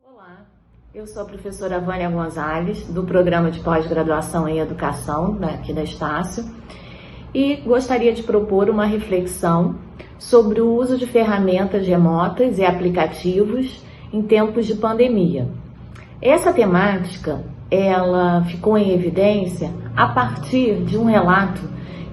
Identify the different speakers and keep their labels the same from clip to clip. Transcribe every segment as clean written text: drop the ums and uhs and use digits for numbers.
Speaker 1: Olá, eu sou a professora Vânia Gonzalez, do Programa de Pós-Graduação em Educação, aqui da Estácio, e gostaria de propor uma reflexão sobre o uso de ferramentas remotas e aplicativos em tempos de pandemia. Essa temática, ela ficou em evidência a partir de um relato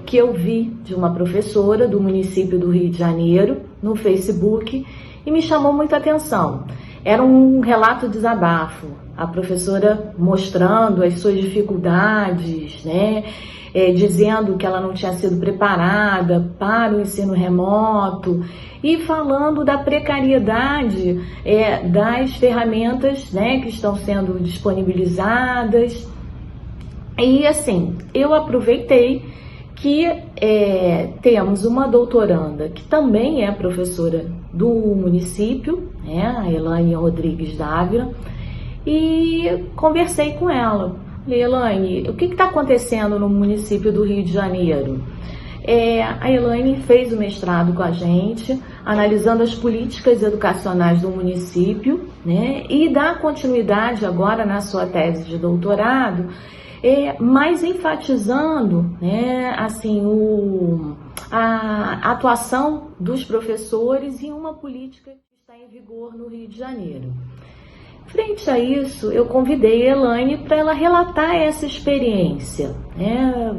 Speaker 1: que eu vi de uma professora do município do Rio de Janeiro, no Facebook, e me chamou muita atenção. Era um relato de desabafo, a professora mostrando as suas dificuldades, dizendo que ela não tinha sido preparada para o ensino remoto e falando da precariedade das ferramentas que estão sendo disponibilizadas. E assim, eu aproveitei que temos uma doutoranda que também é professora do município, a Elaine Rodrigues Dávila, e conversei com ela. Falei, Elaine, o que está acontecendo no município do Rio de Janeiro? A Elaine fez o mestrado com a gente, analisando as políticas educacionais do município, e dá continuidade agora na sua tese de doutorado, mas enfatizando a atuação dos professores em uma política que está em vigor no Rio de Janeiro. Frente a isso, eu convidei a Elaine para ela relatar essa experiência,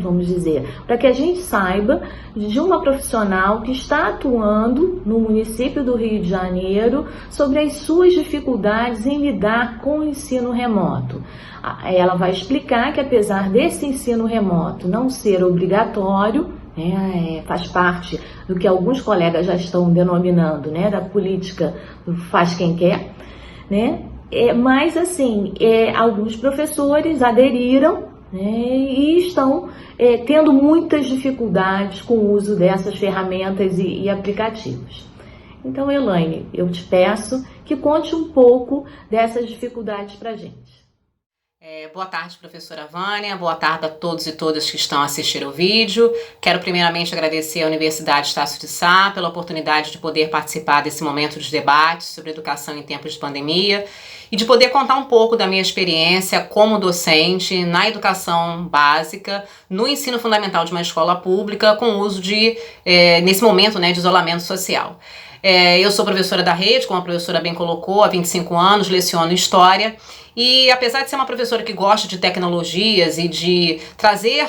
Speaker 1: vamos dizer, para que a gente saiba de uma profissional que está atuando no município do Rio de Janeiro sobre as suas dificuldades em lidar com o ensino remoto. Ela vai explicar que apesar desse ensino remoto não ser obrigatório, faz parte do que alguns colegas já estão denominando, da política do faz quem quer, mas assim, alguns professores aderiram e estão tendo muitas dificuldades com o uso dessas ferramentas e aplicativos. Então, Elaine, eu te peço que conte um pouco dessas dificuldades para a gente.
Speaker 2: Boa tarde, professora Vânia, boa tarde a todos e todas que estão assistindo o vídeo. Quero primeiramente agradecer à Universidade Estácio de Sá pela oportunidade de poder participar desse momento de debate sobre educação em tempos de pandemia e de poder contar um pouco da minha experiência como docente na educação básica, no ensino fundamental de uma escola pública, com o uso nesse momento de isolamento social. Eu sou professora da rede, como a professora bem colocou, há 25 anos, leciono História. E apesar de ser uma professora que gosta de tecnologias e de trazer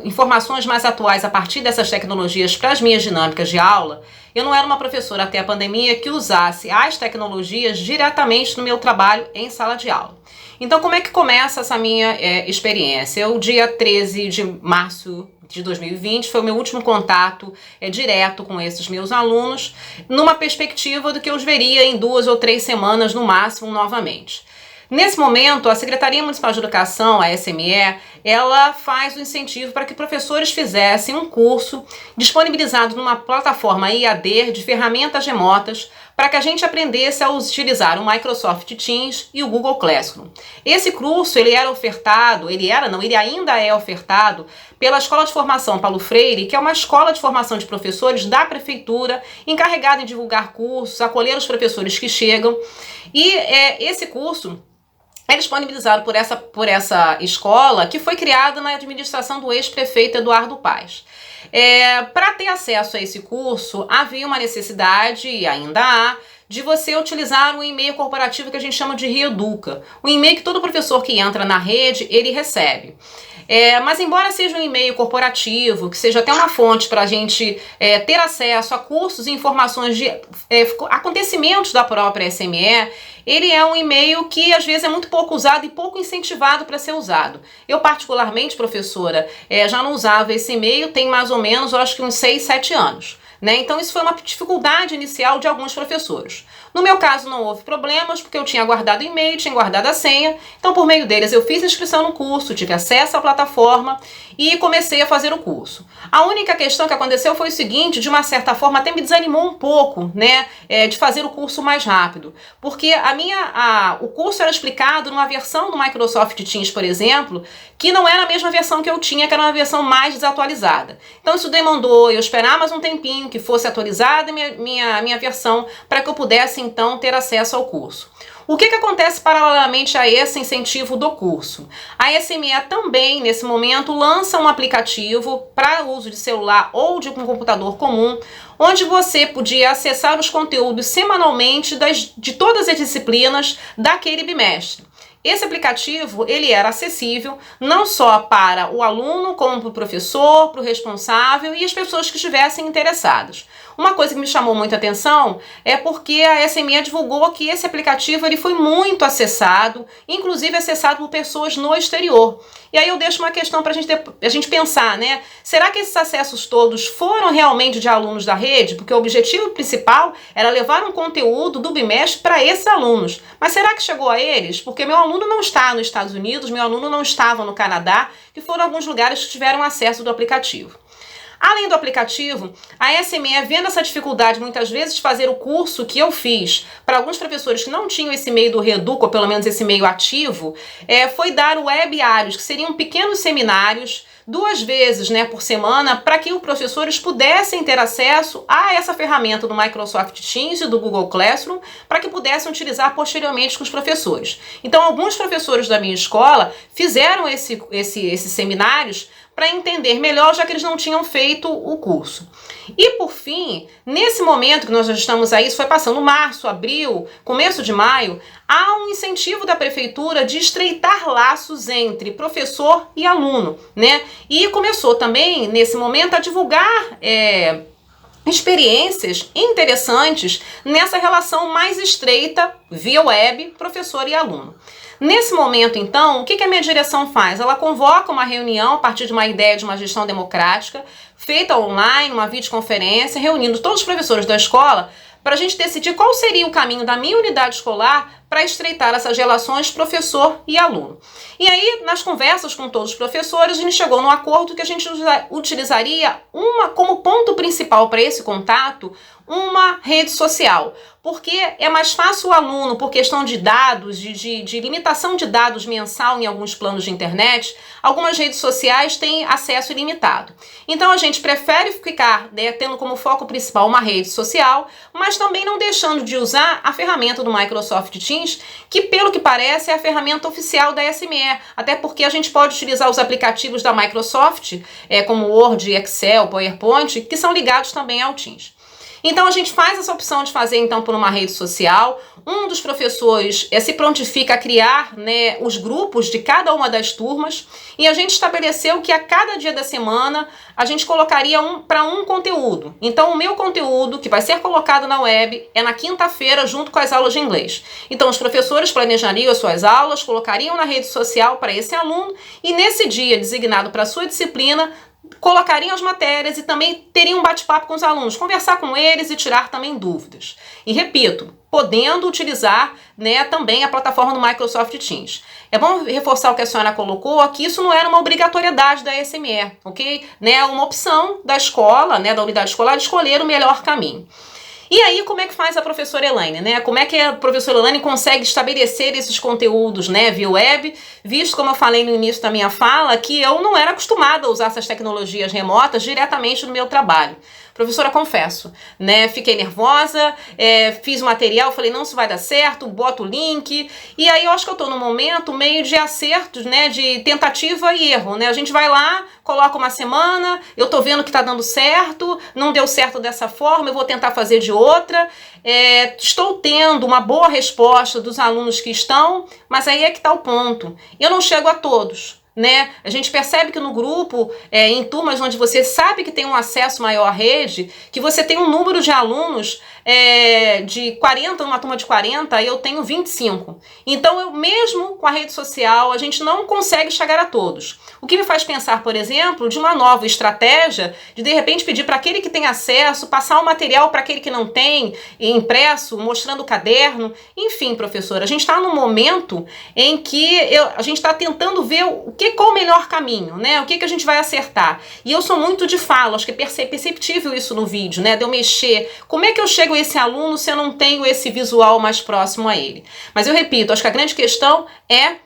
Speaker 2: informações mais atuais a partir dessas tecnologias para as minhas dinâmicas de aula, eu não era uma professora até a pandemia que usasse as tecnologias diretamente no meu trabalho em sala de aula. Então, como é que começa essa minha experiência? O dia 13 de março de 2020 foi o meu último contato direto com esses meus alunos, numa perspectiva do que eu os veria em 2 ou 3 semanas no máximo novamente. Nesse momento, a Secretaria Municipal de Educação, a SME, ela faz o incentivo para que professores fizessem um curso disponibilizado numa plataforma IAD de ferramentas remotas para que a gente aprendesse a utilizar o Microsoft Teams e o Google Classroom. Esse curso, ele ainda é ofertado pela Escola de Formação Paulo Freire, que é uma escola de formação de professores da Prefeitura, encarregada em divulgar cursos, acolher os professores que chegam. E esse curso é disponibilizado por essa escola, que foi criada na administração do ex-prefeito Eduardo Paes. Para ter acesso a esse curso, havia uma necessidade, e ainda há, de você utilizar um e-mail corporativo que a gente chama de Reeduca, um e-mail que todo professor que entra na rede, ele recebe. Mas embora seja um e-mail corporativo, que seja até uma fonte para a gente ter acesso a cursos e informações de acontecimentos da própria SME, ele é um e-mail que às vezes é muito pouco usado e pouco incentivado para ser usado. Eu particularmente, professora, já não usava esse e-mail tem mais ou menos, eu acho que uns 6, 7 anos. Então isso foi uma dificuldade inicial de alguns professores. No meu caso não houve problemas, porque eu tinha guardado o e-mail, tinha guardado a senha, então por meio deles eu fiz inscrição no curso, tive acesso à plataforma e comecei a fazer o curso. A única questão que aconteceu foi o seguinte, de uma certa forma até me desanimou um pouco, de fazer o curso mais rápido, porque o curso era explicado numa versão do Microsoft Teams, por exemplo, que não era a mesma versão que eu tinha, que era uma versão mais desatualizada. Então isso demandou eu esperar mais um tempinho, que fosse atualizada minha versão para que eu pudesse então ter acesso ao curso. O que acontece paralelamente a esse incentivo do curso? A SME também, nesse momento, lança um aplicativo para uso de celular ou de um computador comum, onde você podia acessar os conteúdos semanalmente de todas as disciplinas daquele bimestre. Esse aplicativo, ele era acessível não só para o aluno, como para o professor, para o responsável e as pessoas que estivessem interessadas. Uma coisa que me chamou muita atenção é porque a SME divulgou que esse aplicativo ele foi muito acessado, inclusive acessado por pessoas no exterior. E aí eu deixo uma questão para a gente pensar, né? Será que esses acessos todos foram realmente de alunos da rede? Porque o objetivo principal era levar um conteúdo do bimestre para esses alunos. Mas será que chegou a eles? Porque meu aluno não está nos Estados Unidos, meu aluno não estava no Canadá, que foram alguns lugares que tiveram acesso do aplicativo. Além do aplicativo, a SME, vendo essa dificuldade muitas vezes de fazer o curso que eu fiz para alguns professores que não tinham esse meio do Reduc, ou pelo menos esse meio ativo, foi dar webiários, que seriam pequenos seminários, 2 vezes, né, por semana, para que os professores pudessem ter acesso a essa ferramenta do Microsoft Teams e do Google Classroom, para que pudessem utilizar posteriormente com os professores. Então, alguns professores da minha escola fizeram esses seminários para entender melhor, já que eles não tinham feito o curso. E por fim, nesse momento que nós já estamos aí, isso foi passando março, abril, começo de maio, há um incentivo da prefeitura de estreitar laços entre professor e aluno, né? E começou também, nesse momento, a divulgar experiências interessantes nessa relação mais estreita, via web, professor e aluno. Nesse momento, então, o que a minha direção faz? Ela convoca uma reunião a partir de uma ideia de uma gestão democrática, feita online, uma videoconferência, reunindo todos os professores da escola para a gente decidir qual seria o caminho da minha unidade escolar para estreitar essas relações professor e aluno. E aí, nas conversas com todos os professores, a gente chegou num acordo que a gente utilizaria como ponto principal para esse contato uma rede social, porque é mais fácil o aluno, por questão de dados, de limitação de dados mensal em alguns planos de internet, algumas redes sociais têm acesso ilimitado. Então a gente prefere ficar, né, tendo como foco principal uma rede social, mas também não deixando de usar a ferramenta do Microsoft Teams, que pelo que parece é a ferramenta oficial da SME, até porque a gente pode utilizar os aplicativos da Microsoft, como Word, Excel, PowerPoint, que são ligados também ao Teams. Então a gente faz essa opção de fazer então por uma rede social. Um dos professores se prontifica a criar, né, os grupos de cada uma das turmas e a gente estabeleceu que a cada dia da semana a gente colocaria para um conteúdo. Então o meu conteúdo que vai ser colocado na web é na quinta-feira junto com as aulas de inglês. Então os professores planejariam as suas aulas, colocariam na rede social para esse aluno e nesse dia designado para a sua disciplina colocariam as matérias e também teriam um bate-papo com os alunos, conversar com eles e tirar também dúvidas. E repito, podendo utilizar, né, também a plataforma do Microsoft Teams. É bom reforçar o que a senhora colocou, que isso não era uma obrigatoriedade da SME, ok? Né, uma opção da escola, né, da unidade escolar, de escolher o melhor caminho. E aí, como é que faz a professora Elaine, né? Como é que a professora Elaine consegue estabelecer esses conteúdos, né, via web, visto, como eu falei no início da minha fala, que eu não era acostumada a usar essas tecnologias remotas diretamente no meu trabalho. Professora, confesso, né, fiquei nervosa, fiz o material, falei, não, isso vai dar certo, boto o link, e aí eu acho que eu tô num momento meio de acertos, né, de tentativa e erro, né, a gente vai lá, coloca uma semana, eu tô vendo que tá dando certo, não deu certo dessa forma, eu vou tentar fazer de outra, estou tendo uma boa resposta dos alunos que estão, mas aí é que tá o ponto, eu não chego a todos. Né? A gente percebe que no grupo, em turmas onde você sabe que tem um acesso maior à rede, que você tem um número de alunos de 40, numa turma de 40, eu tenho 25. Então, eu mesmo com a rede social, a gente não consegue chegar a todos. O que me faz pensar, por exemplo, de uma nova estratégia de repente pedir para aquele que tem acesso, passar o material para aquele que não tem, impresso, mostrando o caderno. Enfim, professora, a gente está num momento em que a gente está tentando ver qual o melhor caminho, né? O que a gente vai acertar. E eu sou muito de fala, acho que é perceptível isso no vídeo, né? De eu mexer. Como é que eu chego a esse aluno se eu não tenho esse visual mais próximo a ele? Mas eu repito, acho que a grande questão é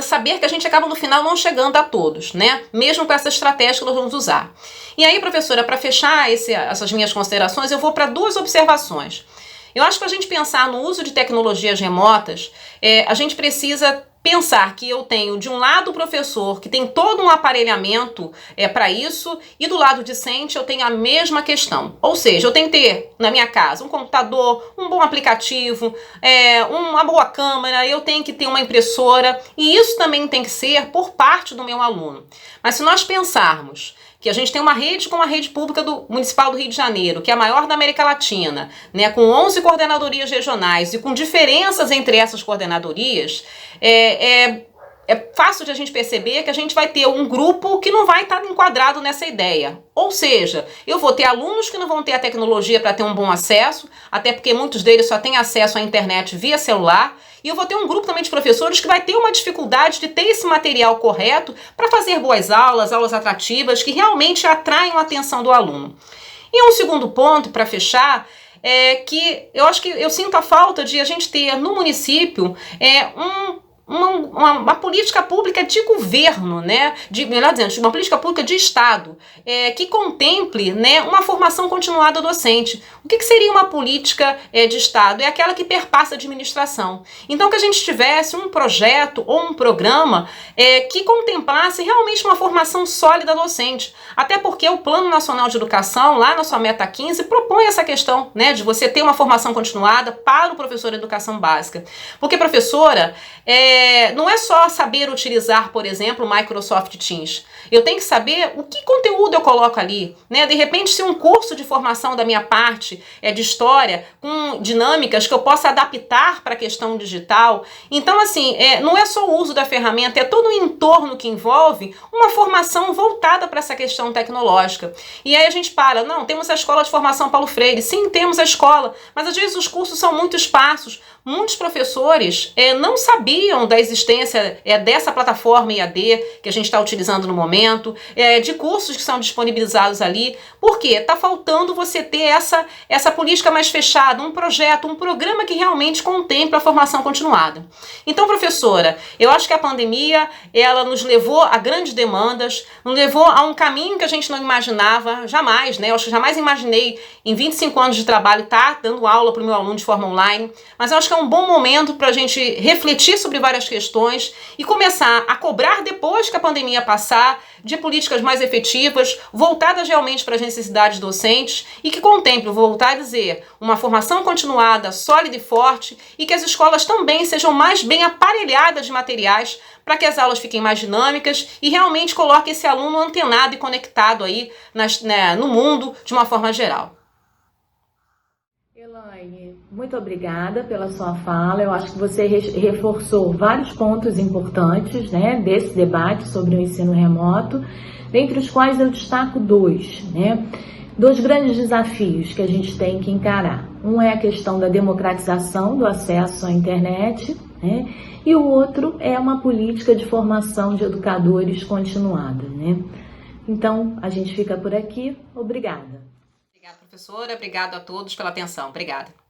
Speaker 2: saber que a gente acaba no final não chegando a todos, né? Mesmo com essa estratégia que nós vamos usar. E aí, professora, para fechar essas minhas considerações, eu vou para 2 observações. Eu acho que a gente pensar no uso de tecnologias remotas, a gente precisa pensar que eu tenho, de um lado, o professor, que tem todo um aparelhamento para isso, e do lado discente eu tenho a mesma questão. Ou seja, eu tenho que ter na minha casa um computador, um bom aplicativo, uma boa câmera, eu tenho que ter uma impressora, e isso também tem que ser por parte do meu aluno. Mas se nós pensarmos que a gente tem uma rede como a rede pública municipal do Rio de Janeiro, que é a maior da América Latina, né, com 11 coordenadorias regionais e com diferenças entre essas coordenadorias, é fácil de a gente perceber que a gente vai ter um grupo que não vai estar enquadrado nessa ideia. Ou seja, eu vou ter alunos que não vão ter a tecnologia para ter um bom acesso, até porque muitos deles só têm acesso à internet via celular, e eu vou ter um grupo também de professores que vai ter uma dificuldade de ter esse material correto para fazer boas aulas, aulas atrativas, que realmente atraiam a atenção do aluno. E um segundo ponto, para fechar, é que eu acho que eu sinto a falta de a gente ter no município uma política pública de governo, né? Melhor dizendo, uma política pública de Estado, que contemple, né, uma formação continuada docente. O que seria uma política de Estado? É aquela que perpassa a administração. Então, que a gente tivesse um projeto ou um programa que contemplasse realmente uma formação sólida docente. Até porque o Plano Nacional de Educação, lá na sua meta 15, propõe essa questão, né, de você ter uma formação continuada para o professor de educação básica. Porque, professora, não é só saber utilizar, por exemplo, o Microsoft Teams. Eu tenho que saber o que conteúdo eu coloco ali, né? De repente, se um curso de formação da minha parte de história, com dinâmicas que eu possa adaptar para a questão digital. Então, assim, não é só o uso da ferramenta, é todo o entorno que envolve uma formação voltada para essa questão tecnológica. E aí a gente não, temos a Escola de Formação Paulo Freire. Sim, temos a escola, mas às vezes os cursos são muito esparsos. Muitos professores não sabiam da existência dessa plataforma IAD que a gente está utilizando no momento, de cursos que são disponibilizados ali, porque está faltando você ter essa política mais fechada, um projeto, um programa que realmente contemple a formação continuada. Então, professora, eu acho que a pandemia ela nos levou a grandes demandas, nos levou a um caminho que a gente não imaginava, jamais, né? Eu acho que jamais imaginei em 25 anos de trabalho estar dando aula para o meu aluno de forma online, mas eu acho que é um bom momento para a gente refletir sobre várias questões e começar a cobrar, depois que a pandemia passar, de políticas mais efetivas, voltadas realmente para as necessidades docentes e que contemple, vou voltar a dizer, uma formação continuada, sólida e forte, e que as escolas também sejam mais bem aparelhadas de materiais para que as aulas fiquem mais dinâmicas e realmente coloquem esse aluno antenado e conectado aí no mundo de uma forma geral.
Speaker 1: Elaine, muito obrigada pela sua fala. Eu acho que você reforçou vários pontos importantes, né, desse debate sobre o ensino remoto, dentre os quais eu destaco 2, né? 2 grandes desafios que a gente tem que encarar. Um é a questão da democratização do acesso à internet, né? E o outro é uma política de formação de educadores continuada, né? Então, a gente fica por aqui. Obrigada.
Speaker 2: Obrigada, professora. Obrigado a todos pela atenção. Obrigada.